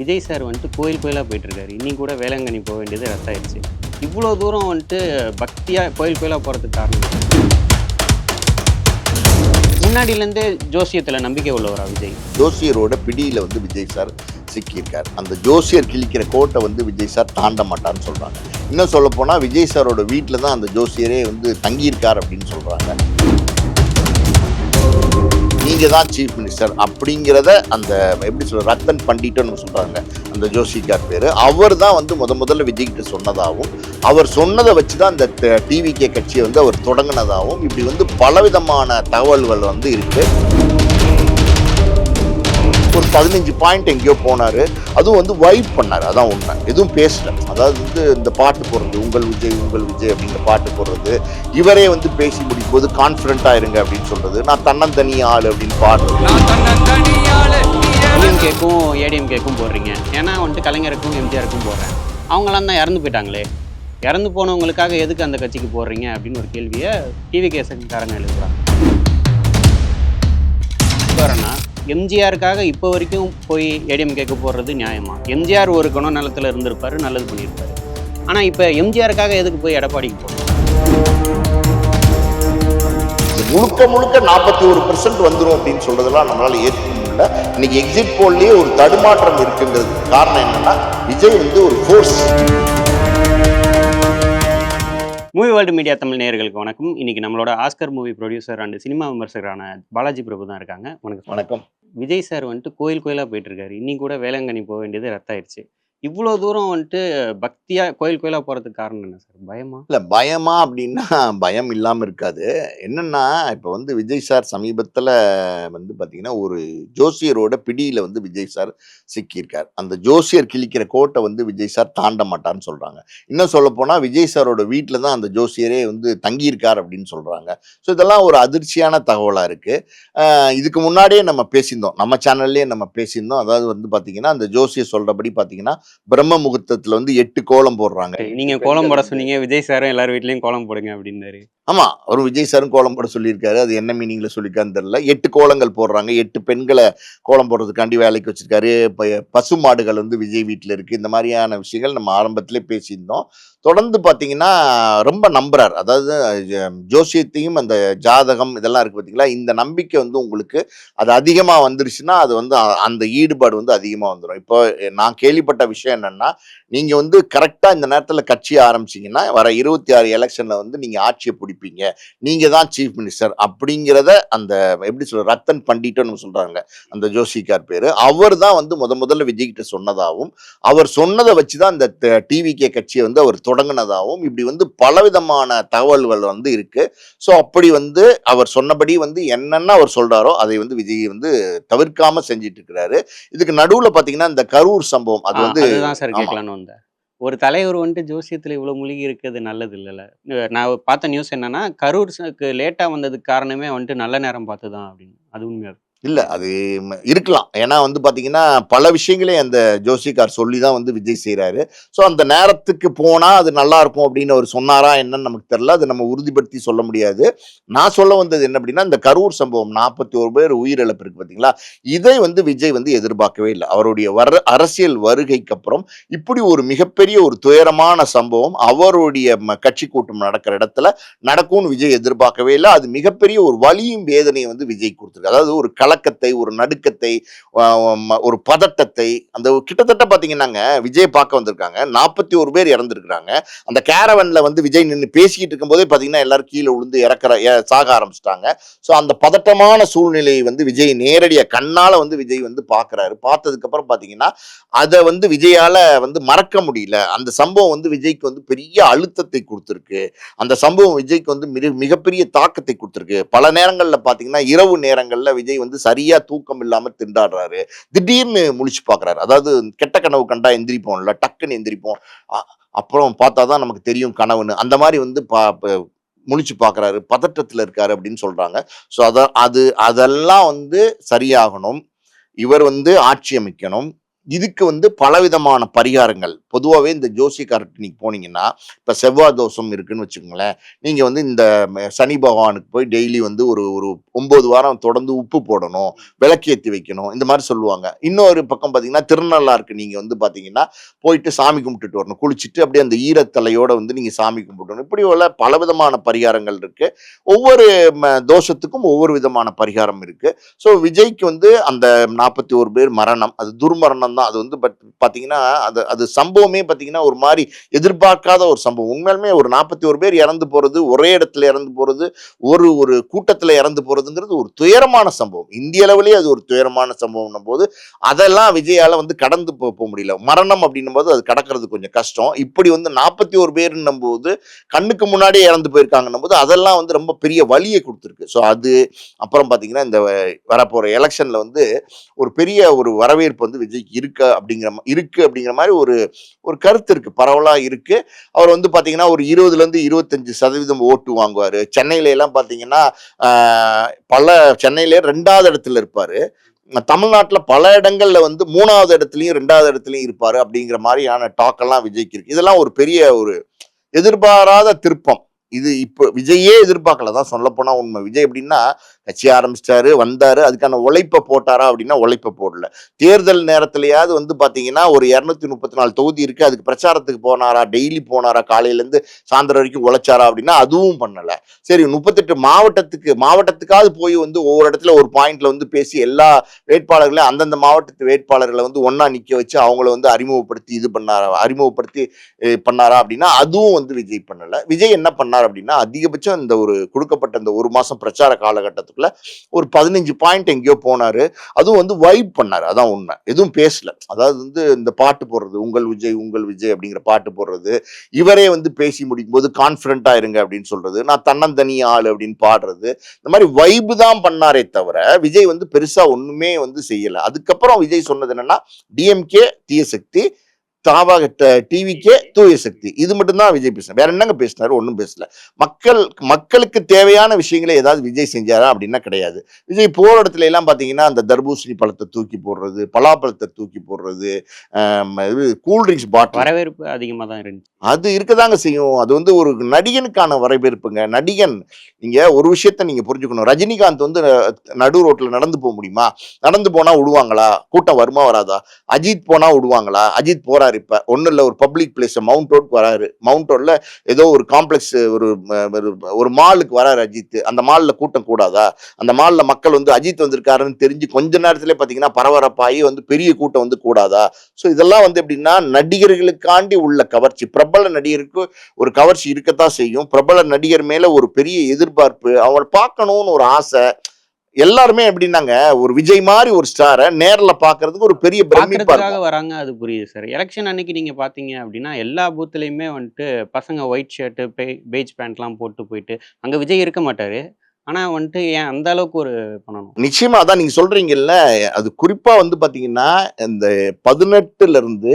Vijay sir வந்துட்டு கோயில் கோயிலாக போயிட்டுருக்காரு. இன்னைக்கு கூட வேளாங்கண்ணி போக வேண்டியது ரத்தாயிருச்சு. இவ்வளோ தூரம் வந்துட்டு பக்தியாக கோயில் கோயிலாக போகிறதுக்கு காரணம் என்ன? முன்னாடியிலேருந்தே ஜோசியத்தில் நம்பிக்கை உள்ளவரா விஜய்? ஜோசியரோட பிடியில் விஜய் சார் சிக்கியிருக்கார். அந்த ஜோசியர் கிழிக்கிற கோட்டை விஜய் சார் தாண்ட மாட்டார்னு சொல்கிறாங்க. இன்னும் சொல்ல போனால் விஜய் சாரோட வீட்டில் தான் அந்த ஜோசியரே தங்கியிருக்கார் அப்படின்னு சொல்கிறாங்க. நீங்கள் தான் சீஃப் மினிஸ்டர் அப்படிங்கிறத அந்த எப்படி சொல்ற ரத்தன் பண்டிட்னு சொல்கிறாங்க அந்த ஜோசிக்கார் பேர். அவர் தான் முதல்ல விஜய்கிட்ட சொன்னதாகவும் அவர் சொன்னதை வச்சு தான் அந்த டிவிகே கட்சியை அவர் தொடங்கினதாகவும் இப்படி பலவிதமான தகவல்கள் இருக்குது. ஒரு 15 பாயிண்ட் எங்கேயோ போனார். அதுவும் வைப் பண்ணார். அதான் உண்மை. எதுவும் பேசல. அதாவது இந்த பாட்டு போடுறது உங்கள் விஜய் அப்படிங்கிற பாட்டு போடுறது, இவரே பேசி முடிக்கும் போது கான்ஃபிடென்ட்டாக இருங்க அப்படின்னு சொல்றது, நான் தன்னந்தனி ஆள் அப்படின்னு பாடுறது. டிஎம்கேக்கும் ஏடிஎம்கேக்கும் போடுறீங்க, ஏன்னா கலைஞருக்கும் எம்ஜிஆருக்கும் போடுறேன், அவங்களாம் தான் இறந்து போயிட்டாங்களே, இறந்து போனவங்களுக்காக எதுக்கு அந்த கட்சிக்கு போடுறீங்க அப்படின்னு ஒரு கேள்வியை டிவிகே காரங்க எழுதுறாங்க. எம்ஜிஆருக்காக இப்போ வரைக்கும் போய் ஏடிஎம்கேக்கு போடுறது நியாயமா? எம்ஜிஆர் ஒரு குணநலத்தில் இருந்திருப்பாரு, நல்லது பண்ணியிருப்பாரு. ஆனால் இப்போ எம்ஜிஆருக்காக எதுக்கு போய் எடப்பாடிக்கு போகணும்? முழுக்க 41% வந்துடும் அப்படின்னு சொல்றதெல்லாம் நம்மளால ஏற்றுக்க முடியல. இன்னைக்கு எக்ஸிட் போல்லேயே ஒரு தடுமாற்றம் இருக்குங்கிறதுக்கு காரணம் என்னன்னா, விஜய் ஒரு force. Movie world media Tamil நேயர்களுக்கு வணக்கம். இன்னைக்கு நம்மளோட Oscar movie producer and cinema விமர்சகரான பாலாஜி பிரபு தான் இருக்காங்க. வணக்கம். விஜய் சார் கோயில் கோயிலாக போயிட்டு இருக்காரு. இன்னைக்கு கூட வேளாங்கண்ணி போக வேண்டியது ரத்தாயிருச்சு. இவ்வளோ தூரம் பக்தியாக கோயில் கோயிலாக போகிறதுக்கு காரணம் என்ன சார்? பயமா? இல்லை, பயமா அப்படின்னா பயம் இல்லாமல் இருக்காது. என்னன்னா, இப்போ விஜய் சார் சமீபத்தில் பார்த்தீங்கன்னா ஒரு ஜோசியரோட பிடியில் விஜய் சார் சிக்கியிருக்கார். அந்த ஜோசியர் கிழிக்கிற கோட்டை விஜய் சார் தாண்ட மாட்டார்னு சொல்கிறாங்க. இன்னும் சொல்ல போனால் விஜய் சாரோட வீட்டில் தான் அந்த ஜோசியரே தங்கியிருக்கார் அப்படின்னு சொல்கிறாங்க. ஸோ இதெல்லாம் ஒரு அதிர்ச்சியான தகவலாக இருக்குது. இதுக்கு முன்னாடியே நம்ம பேசியிருந்தோம், நம்ம சேனல்லேயே நம்ம பேசியிருந்தோம். அதாவது பார்த்தீங்கன்னா அந்த ஜோசியர் சொல்கிறபடி பார்த்தீங்கன்னா பிரம்ம முகூர்த்தத்துல 8 கோலம் போடுறாங்க. நீங்க கோலம் போட சொன்னீங்க, விஜய் சாரும் எல்லார் வீட்லயும் கோலம் போடுங்க அப்படின்னாரு. ஆமா, ஒரு விஜய் சாரும் கோலம் போட சொல்லியிருக்காரு. அது என்ன மீனிங்ல சொல்லியிருக்கான்னு தெரியல. 8 கோலங்கள் போடுறாங்க. 8 பெண்களை கோலம் போடுறதுக்காண்டி வேலைக்கு வச்சிருக்காரு. பசு மாடுகள் விஜய் வீட்டில் இருக்கு. இந்த மாதிரியான விஷயங்கள் நம்ம ஆரம்பத்திலே பேசியிருந்தோம். தொடர்ந்து பார்த்தீங்கன்னா ரொம்ப நம்புறார். அதாவது ஜோசியத்தையும் அந்த ஜாதகம் இதெல்லாம் இருக்கு பார்த்தீங்களா, இந்த நம்பிக்கை உங்களுக்கு அது அதிகமாக வந்துருச்சுன்னா அது அந்த ஈடுபாடு அதிகமாக வந்துடும். இப்போ நான் கேள்விப்பட்ட விஷயம் என்னன்னா, நீங்க கரெக்டாக இந்த நேரத்தில் கட்சி ஆரம்பிச்சிங்கன்னா வர 26 எலெக்ஷனில் நீங்கள் ஆட்சியை பிடிப்பீங்க, நீங்க தான் சீஃப் மினிஸ்டர் அப்படிங்கிறத அந்த எப்படி சொல்ற ரத்தன் பண்டிட்னு சொல்றாங்க அந்த ஜோசிக்கார் பேரு. அவர் தான் முதல்ல விஜய்கிட்ட சொன்னதாகவும் அவர் சொன்னதை வச்சு தான் அந்த டிவிகே கட்சியை அவர் தொடங்கினதாகவும் இப்படி பலவிதமான தகவல்கள் இருக்கு. ஸோ அப்படி அவர் சொன்னபடி என்னென்ன அவர் சொல்றாரோ அதை விஜய் தவிர்க்காம செஞ்சிட்டு இருக்கிறாரு. இதுக்கு நடுவில் பார்த்தீங்கன்னா இந்த கரூர் சம்பவம் அது அதுதான் சார் கேட்கலான்னு வந்தேன். ஒரு தலைவர் ஜோசியத்தில் இவ்வளோ மூழ்கி இருக்கிறது நல்லது இல்லைல்ல. நான் பார்த்த நியூஸ் என்னன்னா, கரூருக்கு லேட்டாக வந்ததுக்கு காரணமே நல்ல நேரம் பார்த்து தான் அப்படின்னு. அது உண்மையாக இல்லை, அது இருக்கலாம். ஏன்னா பார்த்தீங்கன்னா பல விஷயங்களே அந்த ஜோசிக்கார் சொல்லி தான் விஜய் செய்கிறாரு. ஸோ அந்த நேரத்துக்கு போனால் அது நல்லா இருக்கும் அப்படின்னு அவர் சொன்னாரா என்னன்னு நமக்கு தெரியல. அது நம்ம உறுதிப்படுத்தி சொல்ல முடியாது. நான் சொல்ல வந்தது என்ன அப்படின்னா, இந்த கரூர் சம்பவம் 41 பேர் உயிரிழப்பு இருக்கு பார்த்தீங்களா, இதை விஜய் எதிர்பார்க்கவே இல்லை. அவருடைய அரசியல் வருகைக்கு அப்புறம் இப்படி ஒரு மிகப்பெரிய ஒரு துயரமான சம்பவம் அவருடைய கட்சி கூட்டம் நடக்கிற இடத்துல நடக்கும்னு விஜய் எதிர்பார்க்கவே இல்லை. அது மிகப்பெரிய ஒரு வலியும் வேதனையை விஜய் கொடுத்துருக்கு. அதாவது ஒரு கலக்கத்தை, ஒரு நடுக்கத்தை, ஒரு பதட்டத்தை. அந்த கிட்டத்தட்ட பாத்தீங்கன்னாங்க விஜய் பார்க்க வந்திருக்காங்க, 41 பேர் இறந்துருக்காங்க. அந்த கேரவன்ல விஜய் நின்று பேசிக்கிட்டு இருக்கும் போதே பாத்தீங்கன்னா எல்லாரும் கீழே விழுந்து சாக ஆரம்பிச்சிட்டாங்க. ஸோ அந்த பதட்டமான சூழ்நிலையை விஜய் நேரடியா கண்ணால விஜய் பாக்குறாரு. பார்த்ததுக்கு அப்புறம் பாத்தீங்கன்னா அதை விஜயால மறக்க முடியல. அந்த சம்பவம் விஜய்க்கு பெரிய அழுத்தத்தை கொடுத்துருக்கு. அந்த சம்பவம் விஜய்க்கு மிகப்பெரிய தாக்கத்தை கொடுத்துருக்கு. பல நேரங்கள்ல பாத்தீங்கன்னா இரவு நேரங்கள்ல விஜய் சரியா தூக்கம் இல்லாம திண்டாடுறாரு. திடீர்னு முழிச்சு பாக்குறாரு. அதாவது கெட்ட கனவு கண்டா எந்திரிப்போம்ல, டக்குன்னு எந்திரிப்போம், அப்புறம் பார்த்தாதான் நமக்கு தெரியும் கனவுன்னு. அந்த மாதிரி முழிச்சு பாக்குறாரு, பதட்டத்துல இருக்காரு அப்படின்னு சொல்றாங்க. ஸோ அதெல்லாம் சரியாகணும். இவர் ஆட்சி அமைக்கணும். இதுக்கு வந்து பலவிதமான பரிகாரங்கள் பொதுவாகவே இந்த ஜோசியக்காரர்கிட்ட நீங்க போனீங்கன்னா, இப்ப செவ்வாய் தோஷம் இருக்குன்னு வச்சுக்கோங்களேன். நீங்க வந்து இந்த சனி பகவானுக்கு போய் டெய்லி வந்து ஒரு ஒரு 9 வாரம் தொடர்ந்து உப்பு போடணும், விளக்கேத்தி வைக்கணும். இந்த மாரி சொல்லுவாங்க. இன்னொரு பக்கம் பார்த்தீங்கன்னா, திருநள்ளாறுக்கு நீங்க வந்து பார்த்தீங்கன்னா, போயிட்டு சாமி கும்பிட்டுட்டு வரணும். குளிச்சுட்டு அப்படியே அந்த ஈரத்தலையோட வந்து நீங்க சாமி கும்பிடணும். இப்படி உள்ள பலவிதமான பரிகாரங்கள் இருக்கு. ஒவ்வொரு தோஷத்துக்கும் ஒவ்வொரு விதமான பரிகாரம் இருக்கு. ஸோ விஜய்க்கு வந்து அந்த 41 பேர் மரணம். அது துர்மரணம் தான். அது வந்து பார்த்தீங்கன்னா, அது அது சம்பவமே பார்த்தீங்கன்னா, ஒரு மாரி எதிர்பார்க்காத ஒரு சம்பவம். உண்மையாலுமே ஒரு 41 பேர் இறந்து போறது, ஒரே இடத்துல இறந்து போறது, ஒரு ஒரு கூட்டத்துல இறந்து போறதுங்கிறது ஒரு துயரமான சம்பவம். இந்திய அளவிலேயே அது ஒரு துயரமான சம்பவம்ன்னும் போது, அதெல்லாம் விஜயால வந்து கடந்து போ முடியல. மரணம் அப்படின்னும் போது அது கடக்கிறது கொஞ்சம் கஷ்டம். இப்படி வந்து 41 பேருன்னும் போது, கண்ணுக்கு முன்னாடியே இறந்து போயிருக்காங்கன்னும் போது, அதெல்லாம் வந்து ரொம்ப பெரிய வலியை குடுத்திருக்கு. ஸோ அது அப்புறம் பார்த்தீங்கன்னா, இந்த வரப்போற எலக்ஷன்ல வந்து ஒரு பெரிய ஒரு வரவேற்பு வந்து விஜய்க்கு இருக்கு அப்படிங்கிற மாதிரி ஒரு ஒரு கருத்து இருக்கு, பரவலா இருக்கு. அவர் வந்து பாத்தீங்கன்னா ஒரு 20ல இருந்து 25% ஓட்டு வாங்குவாரு. சென்னையில எல்லாம் பாத்தீங்கன்னா பல சென்னையிலே 2வது இடத்துல இருப்பாரு. தமிழ்நாட்டுல பல இடங்கள்ல வந்து 3வது இடத்துலயும் 2வது இடத்துலயும் இருப்பாரு அப்படிங்கிற மாதிரியான டாக் எல்லாம் விஜய்க்கு இருக்கு. இதெல்லாம் ஒரு பெரிய ஒரு எதிர்பாராத திருப்பம். இது இப்ப விஜயே எதிர்பார்க்கல தான் சொல்லப்போனா உண்மை. விஜய் எப்படின்னா கட்சி ஆரம்பிச்சிட்டாரு, வந்தாரு, அதுக்கான உழைப்பை போட்டாரா அப்படின்னா உழைப்பை போடல. தேர்தல் நேரத்திலேயாவது வந்து பாத்தீங்கன்னா ஒரு 234 தொகுதி இருக்கு, அதுக்கு பிரச்சாரத்துக்கு போனாரா, டெய்லி போனாரா, காலையில இருந்து சாயந்தரம் வரைக்கும் உழைச்சாரா அப்படின்னா அதுவும் பண்ணல. சரி 38 மாவட்டத்துக்காவது போய் வந்து ஒவ்வொரு இடத்துல ஒரு பாயிண்ட்ல வந்து பேசி எல்லா வேட்பாளர்களையும் அந்தந்த மாவட்டத்து வேட்பாளர்களை வந்து ஒன்னா நிக்க வச்சு அவங்கள வந்து அறிமுகப்படுத்தி பண்ணாரா அப்படின்னா அதுவும் வந்து விஜய் பண்ணல. விஜய் என்ன பண்ணார் அப்படின்னா, அதிகபட்சம் இந்த ஒரு கொடுக்கப்பட்ட இந்த ஒரு மாசம் பிரச்சார காலகட்டத்துக்குள்ள ஒரு 15 பாயிண்ட் எங்கேயோ போனாரு. அதுவும் வந்து வைப் பண்ணாரு. அதான் உண்மை. எதுவும் பேசல. அதாவது வந்து இந்த பாட்டு போடுறது, உங்கள் விஜய் அப்படிங்கிற பாட்டு போடுறது, இவரே வந்து பேசி முடிக்கும் போது கான்பிடண்டா இருங்க அப்படின்னு சொல்றது, நான் தன்னந்தனி ஆள் அப்படின்னு பாடுறது, இந்த மாதிரி வைப் தான் பண்ணாரே தவிர விஜய் வந்து பெருசா ஒண்ணுமே வந்து செய்யல. அதுக்கப்புறம் விஜய் சொன்னது என்னன்னா, டிஎம்கே தீய சக்தி, டிவிக்கே தூய சக்தி, இது மட்டும் தான் விஜய் பேசினார். வேற என்னங்க பேசினாரு? ஒன்றும் பேசல. மக்களுக்கு தேவையான விஷயங்களை ஏதாவது விஜய் செஞ்சாரா அப்படின்னா கிடையாது. விஜய் போற இடத்துல எல்லாம் பாத்தீங்கன்னா அந்த தர்பூசணி பழத்தை தூக்கி போடுறது, பலாப்பழத்தை தூக்கி போடுறது, கூல்ட்ரிங்க்ஸ் பாட்டில் வரவேற்பு அதிகமா தான் இருந்துச்சு. அது இருக்கதாங்க செய்யும். அது வந்து ஒரு நடிகனுக்கான வரவேற்புங்க. நடிகன் நீங்க ஒரு விஷயத்த நீங்க புரிஞ்சுக்கணும். ரஜினிகாந்த் வந்து நடு ரோட்ல நடந்து போக முடியுமா? நடந்து போனா விடுவாங்களா? கூட்டம் வருமா வராதா? அஜித் போனா விடுவாங்களா? அஜித் போறாரு இப்ப. ஒன்னும் இல்ல, ஒரு பப்ளிக் பிளேஸ் மவுண்ட் ரோட் வராரு. மவுண்ட் ரோட்ல ஏதோ ஒரு காம்ப்ளெக்ஸ் ஒரு மாலுக்கு வராரு அஜித். அந்த மால்ல கூட்டம் கூடாதா? அந்த மால்ல மக்கள் வந்து அஜித் வந்திருக்காருன்னு தெரிஞ்சு கொஞ்ச நேரத்திலே பாத்தீங்கன்னா பரபரப்பாகி வந்து பெரிய கூட்டம் வந்து கூடாதா? ஸோ இதெல்லாம் வந்து எப்படின்னா நடிகர்களுக்காண்டி உள்ள கவர்ச்சி. பிரபல நடிகருக்கு ஒரு கவர்ச்சி இருக்கத்தான் செய்யும். பிரபல நடிகர் மேல ஒரு பெரிய எதிர்பார்ப்பு, அவர் பார்க்கணும்னு ஒரு ஆசை. எல்லாருமே எப்படின்னாங்க, ஒரு விஜய் மாதிரி ஒரு ஸ்டாரை நேர்ல பாக்குறதுக்கு ஒரு பெரிய பிரமிப்பா பார்க்கறதுக்காக இருக்கும். வராங்க, அது புரியுது சார். எலெக்ஷன் அன்னைக்கு நீங்க பார்த்தீங்க அப்படின்னா, எல்லா பூத்துலயுமே வந்துட்டு பசங்க ஒயிட் ஷர்ட்டு, பெய்ஜ் பேண்ட்லாம் போட்டு போயிட்டு, அங்க விஜய் இருக்க மாட்டாரு. ஆனா வந்துட்டு ஏன் அந்த அளவுக்கு ஒரு பண்ணணும்? நிச்சயமா அதான் நீங்க சொல்றீங்கல்ல, அது குறிப்பா வந்து பாத்தீங்கன்னா இந்த 18ல இருந்து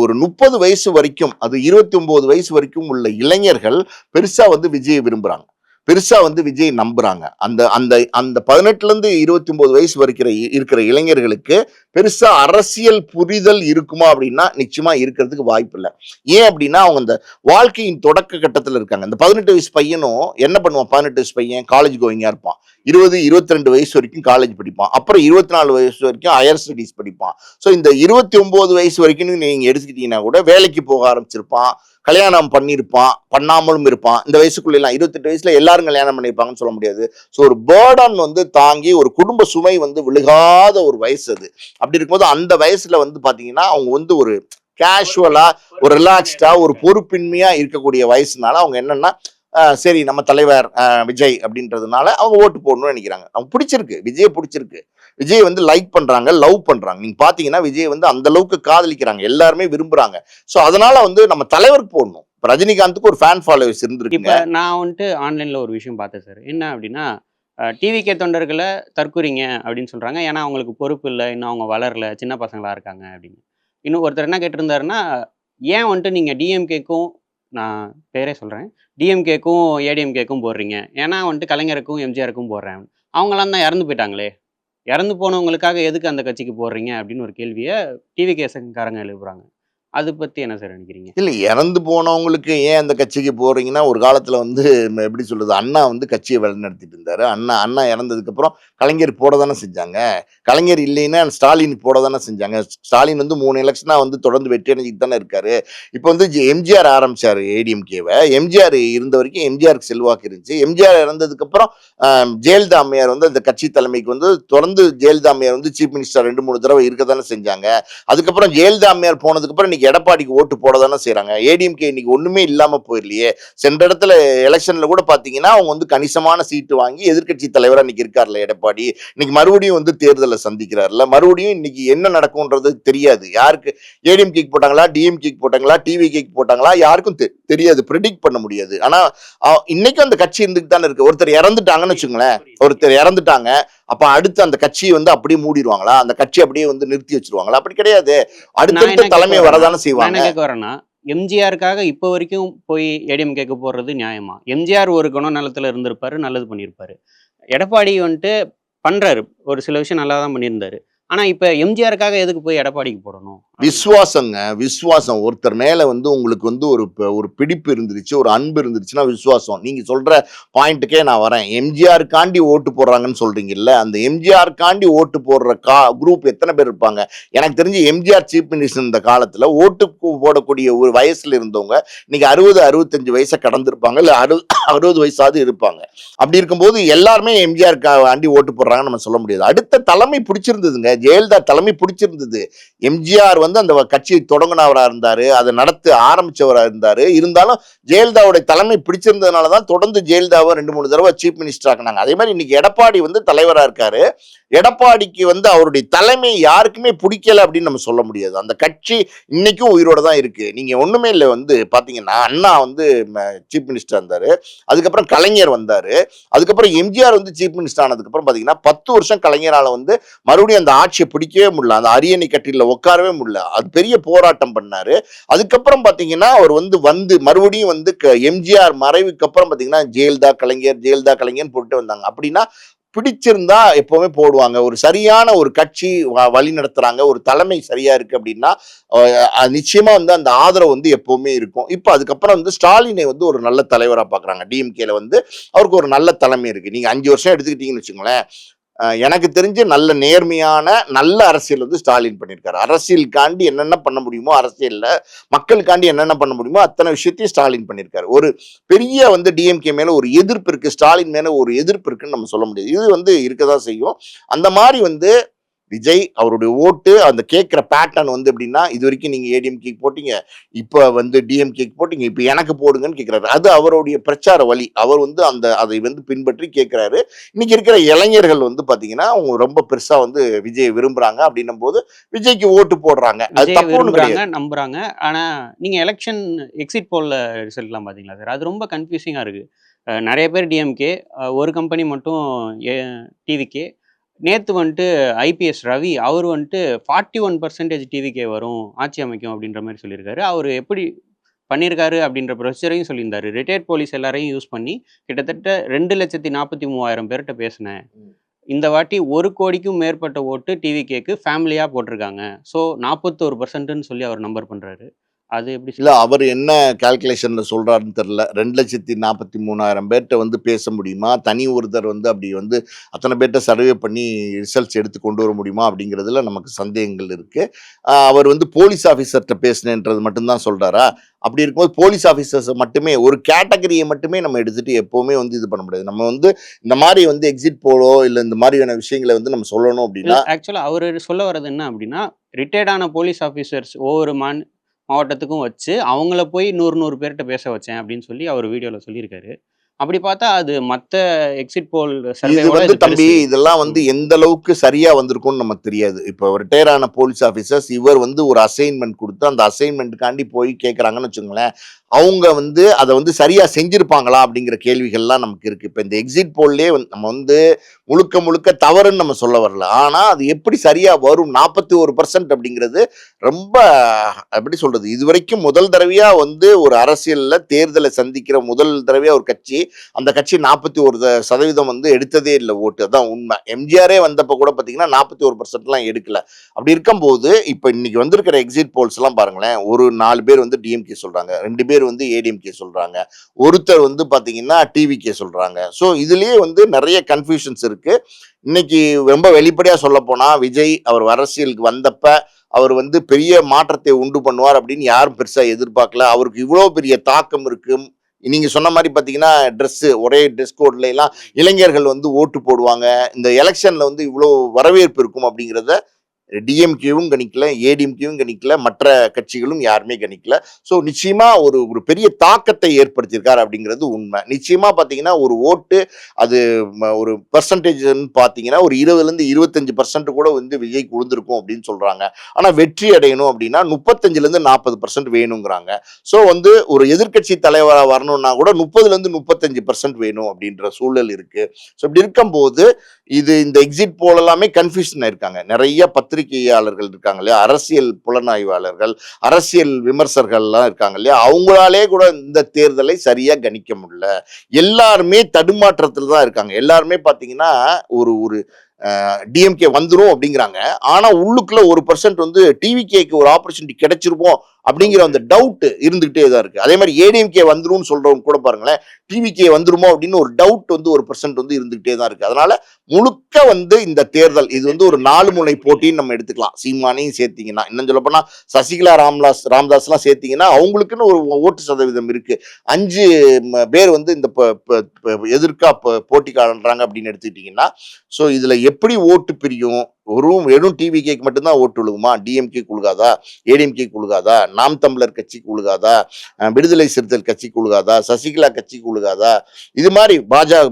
ஒரு 30 வயசு வரைக்கும், அது 29 வயசு வரைக்கும் உள்ள இளைஞர்கள் பெருசா வந்து விஜயை விரும்புறாங்க, பெருசா வந்து விஜய் நம்புறாங்க. அந்த அந்த அந்த 18ல இருந்து 29 வயசு வரைக்கிற இருக்கிற இளைஞர்களுக்கு பெருசா அரசியல் புரிதல் இருக்குமா அப்படின்னா நிச்சயமா இருக்கிறதுக்கு வாய்ப்பு இல்லை. ஏன் அப்படின்னா அவங்க இந்த வாழ்க்கையின் தொடக்க கட்டத்துல இருக்காங்க. இந்த 18 வயசு பையனும் என்ன பண்ணுவான்? 18 வயசு பையன் காலேஜ் கோயிங்கா இருப்பான். 22 வயசு வரைக்கும் காலேஜ் படிப்பான். அப்புறம் 24 வயசு வரைக்கும் ஹையர் ஸ்டடீஸ் படிப்பான். ஸோ இந்த 29 வயசு வரைக்கும் நீங்க எடுத்துக்கிட்டீங்கன்னா கூட வேலைக்கு போக ஆரம்பிச்சிருப்பான், கல்யாணம் பண்ணியிருப்பான், பண்ணாமலும் இருப்பான். இந்த வயசுக்குள்ள எல்லாம் 28 வயசுல எல்லாரும் கல்யாணம் பண்ணியிருப்பாங்கன்னு சொல்ல முடியாது. ஸோ ஒரு பேர்டன் வந்து தாங்கி ஒரு குடும்ப சுமை வந்து விழுகாத ஒரு வயசு அது. அப்படி இருக்கும்போது அந்த வயசுல வந்து பாத்தீங்கன்னா அவங்க வந்து ஒரு கேஷுவலா, ஒரு ரிலாக்ஸ்டா, ஒரு பொறுப்பின்மையா இருக்கக்கூடிய வயசுனால அவங்க என்னன்னா சரி நம்ம தலைவர் விஜய் அப்படின்றதுனால அவங்க ஓட்டு போடணும்னு நினைக்கிறாங்க. அவங்க பிடிச்சிருக்கு, விஜய் பிடிச்சிருக்கு, விஜய் வந்து லைக் பண்றாங்க, லவ் பண்றாங்க. நீங்க பாத்தீங்கன்னா விஜய் வந்து அந்த அளவுக்கு காதலிக்கிறாங்க, எல்லாருமே விரும்புறாங்க. ஸோ அதனால வந்து நம்ம தலைவருக்கு போடணும். இப்ப ரஜினிகாந்துக்கு ஒரு ஃபேன் ஃபாலோவர்ஸ் இப்ப இருந்திருக்குங்க. நான் வந்துட்டு ஆன்லைன்ல ஒரு விஷயம் பார்த்தேன் சார். என்ன அப்படின்னா, டிவிகே தொண்டர்கள தற்குறிங்க அப்படின்னு சொல்றாங்க. ஏன்னா அவங்களுக்கு பொறுப்பு இல்ல, இன்னும் அவங்க வளரல, சின்ன பசங்களா இருக்காங்க அப்படின்னு. இன்னும் ஒருத்தர் என்ன கேட்டிருந்தாருன்னா, ஏன் வந்துட்டு நீங்க டிஎம்கேக்கும், நான் பேரே சொல்றேன், டிஎம்கேக்கும் ஏடிஎம்கேக்கும் போடுறீங்க? ஏன்னா வந்துட்டு கலைஞருக்கும் எம்ஜிஆருக்கும் போடுறேன். அவங்கலாம் தான் இறந்து போயிட்டாங்களே. இறந்து போனவங்களுக்காக எதுக்கு அந்த கட்சிக்கு போடுறீங்க அப்படின்னு ஒரு கேள்வியை டிவி கேசன்காரங்க எழுப்புறாங்க. அது பத்தி என்ன சார் நினைக்கிறீங்க? இல்ல இறந்து போனவங்களுக்கு ஏன் அந்த கட்சிக்கு போறீங்கன்னா, ஒரு காலத்துல வந்து எப்படி சொல்றது? அண்ணா வந்து கட்சிய வழிநடத்திட்டு இருந்தாரு. அண்ணா அண்ணா இறந்ததுக்கப்புறம் கலைஞர் போட தானே செஞ்சாங்க. கலைஞர் இல்லைன்னா ஸ்டாலின் போட தானே செஞ்சாங்க. ஸ்டாலின் வந்து 3 எலக்ஷனா வந்து தொடர்ந்து வெற்றி அடைஞ்சுட்டு தானே இருக்காரு. இப்ப வந்து எம்ஜிஆர் ஆரம்பிச்சாரு ஏடிஎம்கேவ. எம்ஜிஆர் இருந்த வரைக்கும் எம்ஜிஆருக்கு செல்வாக்கு இருந்துச்சு. எம்ஜிஆர் இறந்ததுக்கப்புறம் ஜெயலலிதா அம்மையார் வந்து அந்த கட்சி தலைமைக்கு வந்து தொடர்ந்து ஜெயலலிதா அம்மையார் வந்து சீஃப் மினிஸ்டர் 2, 3 தடவ இருக்க தானே செஞ்சாங்க. அதுக்கப்புறம் ஜெயலலிதா அம்மையார் போனதுக்கப்புறம் இன்னைக்கு எடப்பாடிக்கு ஓட்டு போட தானே செய்றாங்க. ஏடிஎம்கே இன்னைக்கு ஒண்ணுமே இல்லாம போயிரலையே. சென்ற இடத்துல எலெக்ஷன்ல கூட பாத்தீங்கன்னா, அவங்க வந்து கணிசமான சீட்டு வாங்கி எதிர்க்கட்சி தலைவரா இன்னைக்கு இருக்கார்ல எடப்பாடி. இன்னைக்கு மறுபடியும் வந்து தேர்தல சந்திக்கிறார்ல. மறுபடியும் இன்னைக்கு என்ன நடக்கும்ன்றது தெரியாது. யாருக்கு ஏடிஎம்கேக்கு போட்டாங்களா, டிஎம்கேக்கு போட்டாங்களா, டிவிகேக்கு போட்டாங்களா யாருக்கும் தெரியாது. பிரெடிக்ட் பண்ண முடியாது. ஆனா இன்னைக்கும் அந்த கட்சி இருந்துட்டு தானே இருக்கு. ஒருத்தர் இறந்துட்டாங்கன்னு வச்சுங்களேன். ஒருத்தர் இறந்துட்டாங்க. அப்ப அடுத்து அந்த கட்சியை வந்து அப்படியே மூடிடுவாங்களா? அந்த கட்சி அப்படியே வந்து நிறுத்தி வச்சிருவாங்களா? அப்படி கிடையாது. நான் அடுத்தடுத்த என்ன தலைமை கேட்க வரதானே வரேன்னா நான் செய்வாங்க. என்ன கேட்க வரேன்னா, எம்ஜிஆருக்காக இப்போ வரைக்கும் போய் ஏடிஎம்கேக்கு போடுறது நியாயமா? எம்ஜிஆர் ஒரு குணநலத்துல இருந்திருப்பாரு, நல்லது பண்ணியிருப்பாரு. எடப்பாடி வந்துட்டு பண்றாரு. ஒரு சில விஷயம் நல்லா தான் பண்ணியிருந்தாரு. ஆனா இப்ப எம்ஜிஆருக்காக எதுக்கு போய் எடப்பாடிக்கு போடணும்? விசுவாசங்க. விசுவாசம். ஒருத்தர் மேல வந்து உங்களுக்கு வந்து ஒரு பிடிப்பு இருந்துருச்சு, ஒரு அன்பு இருந்துருச்சுன்னா விசுவாசம். நீங்க சொல்ற பாயிண்ட்டுக்கே நான் வரேன். எம்ஜிஆருக்காண்டி ஓட்டு போடுறாங்கன்னு சொல்றீங்கல்ல, அந்த எம்ஜிஆருக்காண்டி ஓட்டு போடுற குரூப் எத்தனை பேர் இருப்பாங்க? எனக்கு தெரிஞ்சு எம்ஜிஆர் சீஃப் மினிஸ்டர் இருந்த காலத்துல ஓட்டு போடக்கூடிய ஒரு வயசுல இருந்தவங்க இன்னைக்கு 60, 65 வயசை கடந்திருப்பாங்க. இல்ல 60 வயசாவது இருப்பாங்க. அப்படி இருக்கும்போது எல்லாருமே எம்ஜிஆருக்காண்டி ஓட்டு போடுறாங்கன்னு நம்ம சொல்ல முடியாது. அடுத்த தலைமை பிடிச்சிருந்ததுங்க. ஜெயலலிதா தலைமை பிடிச்சிருந்தது. எம்ஜிஆர் வந்து அந்த கட்சியை தொடங்கினவரா இருந்தாரு. அதை நடத்த ஆரம்பிச்சவரா இருந்தாரு. இருந்தாலும் ஜெயலலிதாவுடைய தலைமை பிடிச்சிருந்ததுனால தான் தொடர்ந்து ஜெயலலிதாவை 2, 3 தடவை சீஃப் மினிஸ்டர் ஆக்குனாங்க. அதே மாதிரி இன்னைக்கு எடப்பாடி வந்து தலைவரா இருக்காரு. எடப்பாடிக்கு வந்து அவருடைய தலைமை யாருக்குமே பிடிக்கல அப்படின்னு நம்ம சொல்ல முடியாது. அந்த கட்சி இன்னைக்கும் உயிரோட தான் இருக்கு. நீங்க ஒண்ணுமே இல்லை வந்து பாத்தீங்கன்னா, அண்ணா வந்து சீஃப் மினிஸ்டர் இருந்தாரு. அதுக்கப்புறம் கலைஞர் வந்தாரு. அதுக்கப்புறம் எம்ஜிஆர் வந்து சீஃப் மினிஸ்டர் ஆனதுக்கு அப்புறம் பாத்தீங்கன்னா 10 வருஷம் கலைஞரால வந்து மறுபடியும் அந்த ஆட்சியை பிடிக்கவே முடியல. அந்த அரியணை கட்டில உட்காரவே முடியல. அது பெரிய போராட்டம் பண்ணாரு. அதுக்கப்புறம் பாத்தீங்கன்னா அவர் வந்து மறுபடியும் வந்து எம்ஜிஆர் மறைவுக்கு அப்புறம் பாத்தீங்கன்னா ஜெயலலிதா கலைஞர் ஜெயலலிதா கலைஞர் போட்டு வந்தாங்க. அப்படின்னா பிடிச்சிருந்தா எப்பவுமே போடுவாங்க. ஒரு சரியான ஒரு கட்சி வழி நடத்துறாங்க, ஒரு தலைமை சரியா இருக்கு அப்படின்னா நிச்சயமா வந்து அந்த ஆதரவு வந்து எப்பவுமே இருக்கும். இப்ப அதுக்கப்புறம் வந்து ஸ்டாலினை வந்து ஒரு நல்ல தலைவரா பாக்குறாங்க. டிஎம்கேல வந்து அவருக்கு ஒரு நல்ல தலைமை இருக்கு. நீங்க 5 வருஷம் எடுத்துக்கிட்டீங்கன்னு வச்சுங்களேன். எனக்கு தெரிஞ்சு நல்ல நேர்மையான நல்ல அரசியல் வந்து ஸ்டாலின் பண்ணியிருக்காரு. அரசியலுக்காண்டி என்னென்ன பண்ண முடியுமோ, அரசியல்ல மக்களுக்காண்டி என்னென்ன பண்ண முடியுமோ அத்தனை விஷயத்தையும் ஸ்டாலின் பண்ணியிருக்காரு. ஒரு பெரிய வந்து டிஎம்கே மேல ஒரு எதிர்ப்பு இருக்கு, ஸ்டாலின் மேல ஒரு எதிர்ப்பு இருக்குன்னு நம்ம சொல்ல முடியாது. இது வந்து இருக்கதான் செய்யும். அந்த மாதிரி வந்து விஜய் அவருடைய ஓட்டு அந்த கேட்கிற பேட்டர்ன் வந்து எப்படின்னா, இது வரைக்கும் நீங்க ஏடிஎம்கேக்கு போட்டீங்க, இப்ப வந்து டிஎம்கேக்கு போட்டீங்க, இப்ப எனக்கு போடுங்கன்னு கேட்கிறாரு. அது அவருடைய பிரச்சார வழி. அவர் வந்து அதை வந்து பின்பற்றி கேட்கிறாரு. இன்னைக்கு இருக்கிற இளைஞர்கள் வந்து பாத்தீங்கன்னா அவங்க ரொம்ப பெருசா வந்து விஜய் விரும்புறாங்க. அப்படின்னும் போது விஜய்க்கு ஓட்டு போடுறாங்க. அது விஜய் தப்பு ஒண்ணும் விரும்புறாங்க, கிடையாது. நம்புறாங்க. ஆனா நீங்க எலெக்ஷன் எக்ஸிட் போல்ல ரிசல்ட்லாம் பாத்தீங்களா சார்? அது ரொம்ப கன்ஃபியூசிங்கா இருக்கு. நெறைய பேர் டிஎம்கே, ஒரு கம்பெனி மட்டும் டிவிகே. நேத்து வந்துட்டு ஐபிஎஸ் ரவி அவர் வந்துட்டு 41% டிவிகே வரும், ஆட்சி அமைக்கும் அப்படின்ற மாரி சொல்லியிருக்காரு. அவரு எப்படி பண்ணியிருக்காரு அப்படின்ற ப்ரொசீஜரையும் சொல்லியிருந்தாரு. ரிட்டயர்ட் போலீஸ் எல்லாரையும் யூஸ் பண்ணி கிட்டத்தட்ட 2,43,000 பேர்ட்ட பேசினேன். இந்த வாட்டி 1,00,00,000க்கும் மேற்பட்ட ஓட்டு டிவிகேக்கு ஃபேமிலியா போட்டிருக்காங்க. ஸோ 41%ன்னு சொல்லி அவர் நம்பர் பண்றாரு. அது எப்படி இல்ல சார்? அவர் என்ன கால்குலேஷன்ல சொல்றாருன்னு தெரியல. 2,43,000 பேர்ட்ட வந்து பேச முடியுமா? தனி ஒருத்தர் வந்து அப்படி வந்து அத்தனை பேர்ட்ட சர்வே பண்ணி ரிசல்ட்ஸ் எடுத்து கொண்டு வர முடியுமா? அப்படிங்கிறதுல நமக்கு சந்தேகங்கள் இருக்கு. அவர் வந்து போலீஸ் ஆஃபீஸர்ட்ட பேசினேன்றது மட்டும் தான் சொல்றாரா? அப்படி இருக்கும்போது போலீஸ் ஆஃபீஸர்ஸ் மட்டுமே ஒரு கேட்டகரியை மட்டுமே நம்ம எடுத்துட்டு எப்பவுமே வந்து இது பண்ண முடியாது. நம்ம வந்து இந்த மாதிரி வந்து எக்ஸிட் போலோ இல்ல இந்த மாதிரியான விஷயங்களை வந்து நம்ம சொல்லணும் அப்படின்னா ஆக்சுவலா அவரு சொல்ல வர்றது என்ன அப்படின்னா, ரிட்டயர்ட் ஆன போலீஸ் ஆஃபீசர்ஸ் ஒவ்வொரு மாவட்டத்துக்கும் வச்சு, அவங்கள போய் 100 பேர்ட்ட பேச வச்சேன் அப்படின்னு சொல்லி அவர் வீடியோல சொல்லியிருக்காரு. அப்படி பார்த்தா அது மத்த எக்ஸிட் போல் இது சர்வேவோட வந்து இது தம்பி பெருசு. இதெல்லாம் வந்து எந்த அளவுக்கு சரியா வந்திருக்கும்னு நமக்கு தெரியாது. இப்போ ரிட்டையர் ஆன போலீஸ் ஆஃபீஸர்ஸ் இவர் வந்து ஒரு அசைன்மெண்ட் கொடுத்து அந்த அசைன்மெண்ட்டுக்காண்டி போய் கேட்குறாங்கன்னு வச்சுங்களேன். அவங்க வந்து அதை வந்து சரியா செஞ்சிருப்பாங்களா அப்படிங்கிற கேள்விகள்லாம் நமக்கு இருக்கு. இப்போ இந்த எக்ஸிட் போல்லே நம்ம வந்து முழுக்க முழுக்க தவறுன்னு நம்ம சொல்ல வரல. ஆனா அது எப்படி சரியா வரும் 41% அப்படிங்கிறது ரொம்ப எப்படி சொல்றது, இதுவரைக்கும் முதல் தடவையா வந்து ஒரு அரசியல்ல தேர்தலை சந்திக்கிற முதல் தடவையா ஒரு கட்சி அந்த கட்சி 41% வந்து எடுத்ததே இல்லை ஓட்டு. அதான் உண்மை. எம்ஜிஆரே வந்தப்ப கூட பார்த்தீங்கன்னா 41% எடுக்கல. அப்படி இருக்கும்போது இப்போ இன்னைக்கு வந்திருக்கிற எக்ஸிட் போல்ஸ் எல்லாம் பாருங்களேன், ஒரு 4 பேர் வந்து டிஎம்கே சொல்றாங்க, 2 பேர் வந்து ஏடிஎம்கே சொல்றாங்க, ஒருத்தர் வந்து பார்த்தீங்கன்னா டிவிகே சொல்றாங்க. ஸோ இதுலயே வந்து நிறைய கன்ஃபியூஷன்ஸ் இருக்கு. இன்னைக்கு ரொம்ப வெளிப்படையா சொல்ல போனா விஜய் அவர் அரசியலுக்கு வந்தப்ப அவர் வந்து பெரிய மாற்றத்தை உண்டு பண்ணுவார் அப்படின்னு யாரும் பெருசா எதிர்பார்க்கல. அவருக்கு இவ்வளவு பெரிய தாக்கம் இருக்கு. நீங்க சொன்ன மாதிரி பாத்தீங்கன்னா ஒரே ட்ரெஸ் கோட்ல எல்லாம் இளைஞர்கள் வந்து ஓட்டு போடுவாங்க, இந்த எலெக்ஷன்ல வந்து இவ்வளவு வரவேற்பு இருக்கும் அப்படிங்கிறத டிஎம்கேவும் கணிக்கல, ஏடிஎம்கேவும் கணிக்கல, மற்ற கட்சிகளும் யாருமே கணிக்கல. ஸோ நிச்சயமா ஒரு ஒரு பெரிய தாக்கத்தை ஏற்படுத்தியிருக்காரு அப்படிங்கிறது உண்மை. நிச்சயமா பார்த்தீங்கன்னா ஒரு ஓட்டு அது ஒரு பெர்சன்டேஜ்னு பார்த்தீங்கன்னா ஒரு 20லேருந்து 25% கூட வந்து விஜய்க்கு விழுந்திருக்கும் அப்படின்னு சொல்றாங்க. ஆனால் வெற்றி அடையணும் அப்படின்னா 35லேருந்து 40% வேணுங்கிறாங்க. ஸோ வந்து ஒரு எதிர்க்கட்சி தலைவராக வரணும்னா கூட 30லேருந்து 35% வேணும் அப்படின்ற சூழல் இருக்கு. ஸோ இப்படி இருக்கும்போது இந்த எக்ஸிட் போல் எல்லாமே கன்ஃபியூஷன் இருக்காங்க. நிறைய பத்திரிகையாளர்கள் இருக்காங்க இல்லையா, அரசியல் புலனாய்வாளர்கள், அரசியல் விமர்சகர்கள்லாம் இருக்காங்க இல்லையா, அவங்களாலே கூட இந்த தேர்தலை சரியா கணிக்க முடியல. எல்லாருமே தடுமாற்றத்தில் தான் இருக்காங்க. எல்லாருமே பார்த்தீங்கன்னா ஒரு ஒரு டிஎம்கே வந்துரும் அப்படிங்கிறாங்க. ஆனா உள்ளுக்குள்ள 1% வந்து டிவிகேக்கு ஒரு ஆப்பர்ச்சுனிட்டி கிடைச்சிருப்போம் அப்படிங்கிற அந்த டவுட் இருந்துகிட்டே தான் இருக்கு. அதே மாதிரி ஏடிஎம்கே வந்துரும் சொல்றவங்க கூட பாருங்களேன், டிவிகே வந்துருமோ அப்படின்னு ஒரு டவுட் வந்து 1% வந்து இருந்துகிட்டே தான் இருக்கு. அதனால முழுக்க வந்து இந்த தேர்தல் இது வந்து ஒரு 4 முனை போட்டின்னு நம்ம எடுத்துக்கலாம். சீமானையும் சேர்த்தீங்கன்னா, இன்னும் சொல்ல போனா சசிகலா ராமதாஸ் எல்லாம் சேர்த்தீங்கன்னா அவங்களுக்குன்னு ஒரு ஓட்டு சதவீதம் இருக்கு. 5 பேர் வந்து இந்த எதிர்க்கா போட்டிக்காரன்றாங்க அப்படின்னு எடுத்துக்கிட்டீங்கன்னா, ஸோ இதுல எப்படி ஓட்டு பிரியும்? வெறும் டிவிகேக்கு மட்டும்தான் ஓட்டு விழுகுமா? டிஎம்கே குழுகாதா? ஏடிஎம்கே குழுகாதா? நாம் தமிழர் கட்சி குழுகாதா? விடுதலை சிறுத்தைகள் கட்சி குழுகாதா? சசிகலா கட்சி குழுகாதா? இது மாதிரி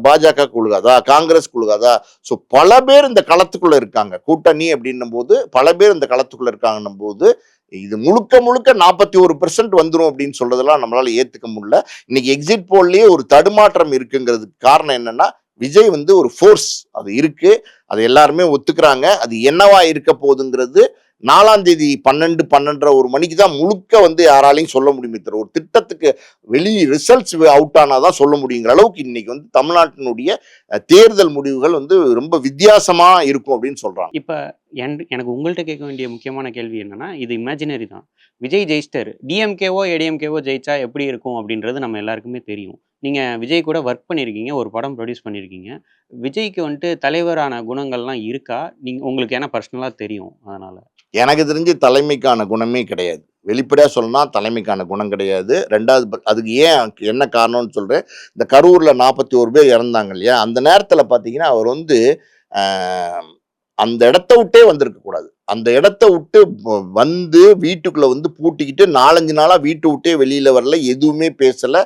பாஜக குழுகாதா? காங்கிரஸ் குழுகாதா? ஸோ பல பேர் இந்த களத்துக்குள்ள இருக்காங்க. கூட்டணி அப்படின்னும் போது பல பேர் இந்த களத்துக்குள்ள இருக்காங்கன்னும் போது இது முழுக்க 41% வந்துடும் அப்படின்னு சொல்றதெல்லாம் நம்மளால ஏத்துக்க முடியல. இன்னைக்கு எக்ஸிட் போல்லயே ஒரு தடுமாற்றம் இருக்குங்கிறதுக்கு காரணம் என்னன்னா, விஜய் வந்து ஒரு ஃபோர்ஸ் அது இருக்கு, அது எல்லாருமே ஒத்துக்கிறாங்க. அது என்னவா இருக்க போகுதுங்கிறது 4ஆம் தேதி 12:30 மணிக்கு தான் முழுக்க வந்து யாராலையும் சொல்ல முடியுமே தவிர, ஒரு திட்டத்துக்கு ரிசல்ட்ஸ் அவுட் ஆனாதான் சொல்ல முடியுங்கிற அளவுக்கு இன்னைக்கு வந்து தமிழ்நாட்டினுடைய தேர்தல் முடிவுகள் வந்து ரொம்ப வித்தியாசமா இருக்கும் அப்படின்னு சொல்றாங்க. இப்ப எனக்கு உங்கள்கிட்ட கேட்க வேண்டிய முக்கியமான கேள்வி என்னன்னா, இது இமேஜினரி தான். விஜய் ஜெயிச்சிட்டாரு. டிஎம்கேவோ ஏடிஎம்கேவோ ஜெயிச்சா எப்படி இருக்கும் அப்படின்றது நம்ம எல்லாருக்குமே தெரியும். நீங்க விஜய் கூட ஒர்க் பண்ணியிருக்கீங்க, ஒரு படம் ப்ரொடியூஸ் பண்ணியிருக்கீங்க. விஜய்க்கு வந்துட்டு தலைவரான குணங்கள்லாம் இருக்கா? உங்களுக்கு ஏன்னா பர்சனலா தெரியும் அதனால. எனக்கு தெரிஞ்சு தலைமைக்கான குணமே கிடையாது. வெளிப்படையா சொல்லணும்னா தலைமைக்கான குணம் கிடையாது. 2வது அதுக்கு என்ன காரணம்னு சொல்றேன். இந்த கரூர்ல 41 பேர் இறந்தாங்க இல்லையா, அந்த நேரத்துல பாத்தீங்கன்னா அவர் வந்து அந்த இடத்த விட்டே வந்திருக்க கூடாது. அந்த இடத்த விட்டு வந்து வீட்டுக்குள்ள வந்து பூட்டிக்கிட்டு 4-5 நாளா வீட்டை விட்டே வெளியில வரல, எதுவுமே பேசல,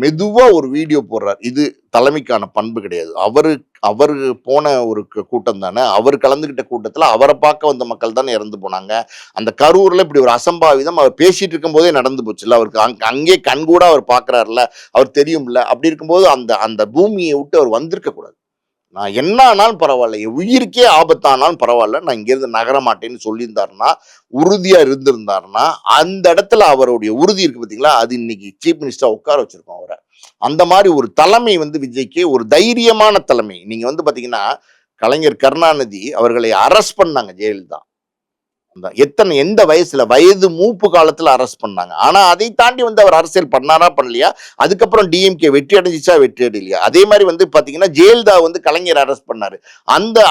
மெதுவா ஒரு வீடியோ போடுறார். இது தலைமைக்கான பண்பு கிடையாது. அவரு போன ஒரு கூட்டம் தானே, அவர் கலந்துகிட்ட கூட்டத்துல அவரை பார்க்க வந்த மக்கள் தானே இறந்து போனாங்க. அந்த கரூர்ல இப்படி ஒரு அசம்பாவிதம் அவர் பேசிட்டு இருக்கும் போதே நடந்து போச்சுல்ல, அவருக்கு அங்கே கண்கூட அவர் பாக்குறாருல, அவர் தெரியும்ல. அப்படி இருக்கும்போது அந்த பூமியை விட்டு அவர் வந்திருக்க கூடாது. நான் என்ன ஆனாலும் பரவாயில்ல, என் உயிருக்கே ஆபத்தானாலும் பரவாயில்ல, நான் இங்கிருந்து நகர மாட்டேன்னு சொல்லியிருந்தாருன்னா, உறுதியா இருந்திருந்தாருன்னா, அந்த இடத்துல அவருடைய உறுதி இருக்கு பார்த்தீங்களா, அது இன்னைக்கு சீஃப் மினிஸ்டரா உட்கார வச்சிருக்கோம் அவரை. அந்த மாதிரி ஒரு தலைமை வந்து விஜய்க்கு ஒரு தைரியமான தலைமை. நீங்க வந்து பாத்தீங்கன்னா கலைஞர் கருணாநிதி அவர்களை அரெஸ்ட் பண்ணாங்க ஜெயலலிதா. எந்த வயது மூப்பு காலத்துல அரெஸ்ட் பண்ணாங்க. ஆனா அதை தாண்டி வந்து அவர் அரசியல் பண்ணாரா பண்ணலையா? அதுக்கப்புறம் டிஎம்கே வெற்றி அடைஞ்சிச்சா வெற்றி அடையலையா? அதே மாதிரி வந்து பாத்தீங்கன்னா ஜெயலலிதா வந்து கலைஞர் அரெஸ்ட் பண்ணாரு.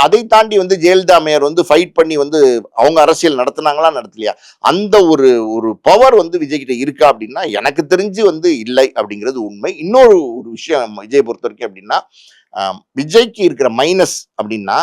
அதை தாண்டி வந்து ஜெயலலிதா மேயர் வந்து ஃபைட் பண்ணி வந்து அவங்க அரசியல் நடத்தினாங்களா நடத்தலையா? அந்த ஒரு ஒரு பவர் வந்து விஜய் கிட்ட இருக்கா அப்படின்னா எனக்கு தெரிஞ்சு வந்து இல்லை அப்படிங்கிறது உண்மை. இன்னொரு ஒரு விஷயம் விஜய் பொறுத்த வரைக்கும் அப்படின்னா, விஜய்க்கு இருக்கிற மைனஸ் அப்படின்னா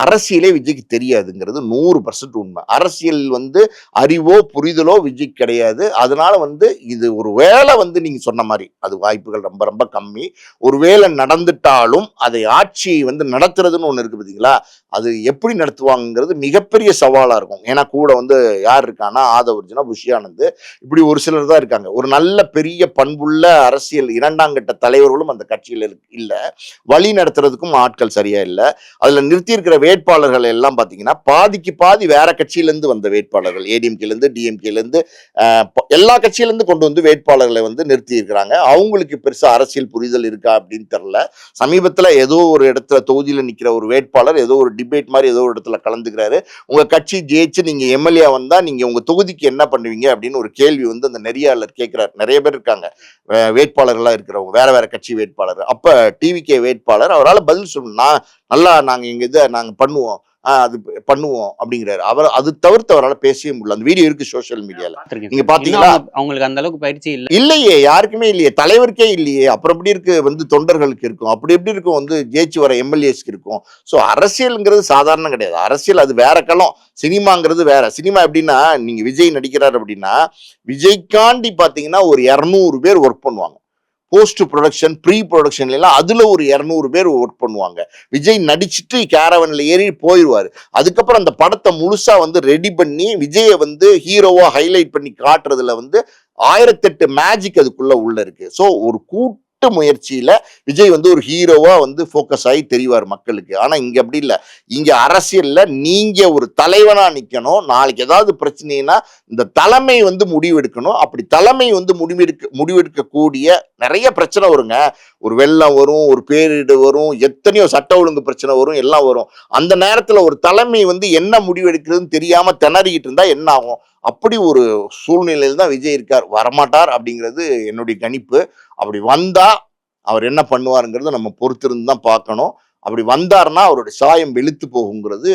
அரசியலே விஜய்க்கு தெரியாதுங்கிறது 100% உண்மை. அரசியல் வந்து அறிவோ புரிதலோ விஜய்க்கு கிடையாது. அதனால வந்து இது ஒரு வேளை வந்து நீங்க சொன்ன மாதிரி அது வாய்ப்புகள் ரொம்ப ரொம்ப கம்மி. ஒரு வேளை நடந்துட்டாலும் அதை ஆட்சி வந்து நடத்துறதுன்னு ஒண்ணு இருக்கு பார்த்தீங்களா, அது எப்படி நடத்துவாங்கங்கிறது மிகப்பெரிய சவாலா இருக்கும். ஏன்னா கூட வந்து யார் இருக்கான்னா ஆதவர்ஜுனா, புஷி ஆனந்த், இப்படி ஒரு சிலர் தான் இருக்காங்க. ஒரு நல்ல பெரிய பண்புள்ள அரசியல் 2ஆம் கட்ட தலைவர்களும் அந்த கட்சியில இல்ல. வழி நடத்துறதுக்கும் ஆட்கள் சரியா இல்ல. அதுல நிறுத்தியிருக்கிற வேட்பாளர்கள் எல்லாம் பாத்தீங்கன்னா பாதிக்கு பாதி வேற கட்சியில இருந்து வந்த வேட்பாளர்கள், ஏடிஎம்கேல இருந்து, டிஎம்கேல இருந்து, எல்லா கட்சியில இருந்து கொண்டு வந்து வேட்பாளர்களை வந்து நிறுத்தி இருக்கிறாங்க. அவங்களுக்கு பெருசா அரசியல் புரிதல் இருக்கா அப்படின்னு தெரியல. சமீபத்துல ஏதோ ஒரு இடத்துல தொகுதியில நிக்கிற ஒரு வேட்பாளர் ஏதோ ஒரு டிபேட் மாதிரி ஏதோ ஒரு இடத்துல கலந்துக்கிறாரு. உங்க கட்சி ஜெயிச்சு நீங்க எம்எல்ஏ வந்தா நீங்க உங்க தொகுதிக்கு என்ன பண்ணுவீங்க அப்படின்னு ஒரு கேள்வி வந்து அந்த நெறியாளர் கேட்கிறார். நிறைய பேர் இருக்காங்க வேட்பாளர்களா இருக்கிறவங்க, வேற வேற கட்சி வேட்பாளர். அப்ப டிவிகே வேட்பாளர் அவரால் பதில் சொல்லணும். நாங்க எங்க இதை நாங்க பண்ணுவோம், அது பண்ணுவோம் அப்படிங்கிறாரு. அவர் அது தவிர்த்து அவரால் பேசவே முடியல. அந்த வீடியோ இருக்கு சோசியல் மீடியால, நீங்க பாத்தீங்களா? அவங்களுக்கு அந்த அளவுக்கு பயிற்சி இல்ல இல்லையே, யாருக்குமே இல்லையே, தலைவருக்கே இல்லையே. அப்புறம் எப்படி இருக்கு வந்து தொண்டர்களுக்கு இருக்கும், அப்படி எப்படி இருக்கும் வந்து ஜெயிச்சு வர எம்எல்ஏஸ்க்கு இருக்கும். ஸோ அரசியல்ங்கிறது சாதாரணம் கிடையாது. அரசியல் அது வேற களம், சினிமாங்கிறது வேற. சினிமா எப்படின்னா, நீங்க விஜய் நடிக்கிறார் அப்படின்னா விஜய்காண்டி பாத்தீங்கன்னா ஒரு 200 பேர் ஒர்க் பண்ணுவாங்க. போஸ்ட் ப்ரொடக்ஷன், ப்ரீ ப்ரொடக்ஷன்ல எல்லாம் அதுல ஒரு 200 பேர் ஒர்க் பண்ணுவாங்க. விஜய் நடிச்சுட்டு கேரவன்ல ஏறி போயிடுவாரு. அதுக்கப்புறம் அந்த படத்தை முழுசா வந்து ரெடி பண்ணி விஜயை வந்து ஹீரோவா ஹைலைட் பண்ணி காட்டுறதுல வந்து 1008 மேஜிக் அதுக்குள்ள உள்ள இருக்கு. ஸோ ஒரு முயற்சியில விஜய் வந்து ஒரு ஹீரோவா வந்து போக்கஸ் ஆகி தெரிவார் மக்களுக்கு. ஆனா இங்க அப்படி இல்ல. இங்க அரசியல்ல நீங்க ஒரு தலைவனா நிக்கணும். நாளைக்கு ஏதாவது பிரச்சனைனா இந்த தலைமை வந்து முடிவெடுக்கணும். அப்படி தலைமை வந்து முடிவெடுக்க கூடிய நிறைய பிரச்சனை வருங்க. ஒரு வெள்ளம் வரும், ஒரு பேரிடு வரும், எத்தனையோ சட்ட ஒழுங்கு பிரச்சனை வரும், எல்லாம் வரும். அந்த நேரத்துல ஒரு தலைமை வந்து என்ன முடிவெடுக்கிறதுன்னு தெரியாம திணறிக்கிட்டு இருந்தா என்ன ஆகும்? அப்படி ஒரு சூழ்நிலையில் தான் விஜய் இருக்கார். வரமாட்டார் அப்படிங்கிறது என்னுடைய கணிப்பு. அப்படி வந்தா அவர் என்ன பண்ணுவாருங்கிறத நம்ம பொறுத்திருந்து தான் பார்க்கணும். அப்படி வந்தாருன்னா அவருடைய சாயம் வெளுத்து போகுங்கிறது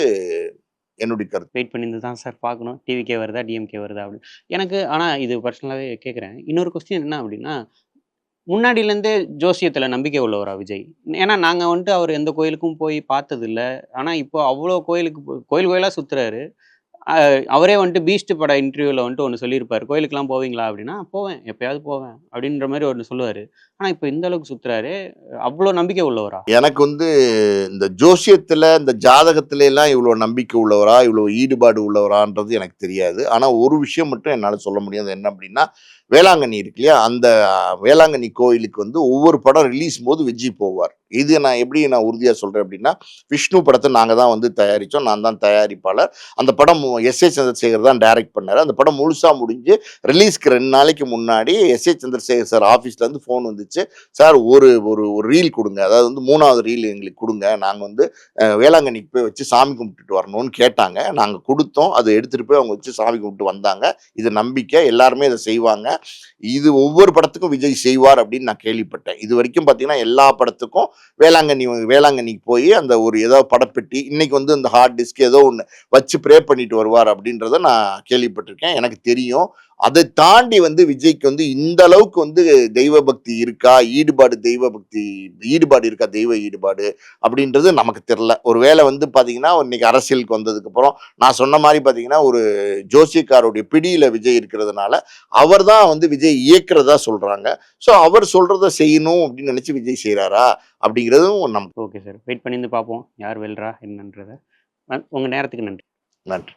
என்னுடைய கருத்து. வெயிட் பண்ணி தான் சார் பார்க்கணும். டிவிகே வருதா, டிஎம்கே வருதா அப்படின்னு. எனக்கு ஆனா இது பர்சனலாவே கேட்குறேன். இன்னொரு கொஸ்டின் என்ன அப்படின்னா, முன்னாடியிலேருந்தே ஜோசியத்துல நம்பிக்கை உள்ளவரா விஜய்? ஏன்னா நாங்க வந்துட்டு அவர் எந்த கோயிலுக்கும் போய் பார்த்ததில்ல. ஆனா இப்போ அவ்வளோ கோயிலுக்கு கோயில் கோயிலா சுத்துறாரு. அவரே வந்துட்டு பீஸ்ட் பட இன்டர்வியூல வந்துட்டு ஒன்று சொல்லியிருப்பாரு. கோயிலுக்குலாம் போவீங்களா அப்படின்னா, போவேன், எப்பயாவது போவேன் அப்படின்ற மாதிரி ஒன்று சொல்லுவாரு. ஆனா இப்போ இந்த அளவுக்கு சுத்துறாரு. அவ்வளோ நம்பிக்கை உள்ளவரா? எனக்கு வந்து இந்த ஜோசியத்துல, இந்த ஜாதகத்துல எல்லாம் இவ்வளவு நம்பிக்கை உள்ளவரா, இவ்வளவு ஈடுபாடு உள்ளவரான்றது எனக்கு தெரியாது. ஆனா ஒரு விஷயம் மட்டும் என்னால சொல்ல முடியாது. என்ன அப்படின்னா, வேளாங்கண்ணி இருக்கு இல்லையா, அந்த வேளாங்கண்ணி கோயிலுக்கு வந்து ஒவ்வொரு படம் ரிலீஸ் போது விஜய் போவார். இது நான் எப்படி உறுதியா சொல்றேன் அப்படின்னா, விஷ்ணு படத்தை நாங்க தான் வந்து தயாரிச்சோம். நான் தான் தயாரிப்பாளர். அந்த படம் எஸ்.ஏ. சந்திரசேகர் தான் டைரக்ட் பண்ணாரு. அந்த படம் முழுசா முடிஞ்சு ரிலீஸ்க்கு 2 நாளைக்கு முன்னாடி எஸ்.ஏ. சந்திரசேகர் சார் ஆஃபீஸ்ல இருந்து ஃபோன் வந்துச்சு. சார் ஒரு ஒரு ஒரு ரீல் கொடுங்க, அதாவது வந்து 3வது ரீல் எங்களுக்கு கொடுங்க, நாங்க வந்து வேளாங்கண்ணிக்கு போய் வச்சு சாமி கும்பிட்டுட்டு வரணும்னு கேட்டாங்க. நாங்க கொடுத்தோம். அதை எடுத்துட்டு போய் அவங்க வச்சு சாமி கும்பிட்டு வந்தாங்க. இது நம்பிக்கை, எல்லாருமே இதை செய்வாங்க. இது ஒவ்வொரு படத்துக்கும் விஜய் செய்வார் அப்படின்னு நான் கேள்விப்பட்டேன். இது வரைக்கும் பார்த்தீங்கன்னா எல்லா படத்துக்கும் வேளாங்கண்ணிக்கு போய் அந்த ஒரு ஏதோ படப்பெட்டி, இன்னைக்கு வந்து அந்த ஹார்ட் டிஸ்க் ஏதோ ஒன்று வச்சு ப்ரே பண்ணிட்டு வருவார் அப்படின்றத நான் கேள்விப்பட்டிருக்கேன். எனக்கு தெரியும். அதை தாண்டி வந்து விஜய்க்கு வந்து இந்த அளவுக்கு வந்து தெய்வ பக்தி இருக்கா, ஈடுபாடு இருக்கா, தெய்வ ஈடுபாடு அப்படின்றது நமக்கு தெரியல. ஒருவேளை வந்து பாத்தீங்கன்னா இன்னைக்கு அரசியலுக்கு வந்ததுக்கு அப்புறம் நான் சொன்ன மாதிரி பாத்தீங்கன்னா ஒரு ஜோசியக்காரோடைய பிடியில விஜய் இருக்கிறதுனால அவர் தான் வந்து விஜய் இயக்குறதா சொல்றாங்க. ஸோ அவர் சொல்றதை செய்யணும் அப்படின்னு நினைச்சு விஜய் செய்யறாரா அப்படிங்கிறதும் நமக்கு. ஓகே சார், வெயிட் பண்ணி பார்ப்போம் யார் வெல்றா என்னன்றத. உங்க நேரத்துக்கு நன்றி. நன்றி.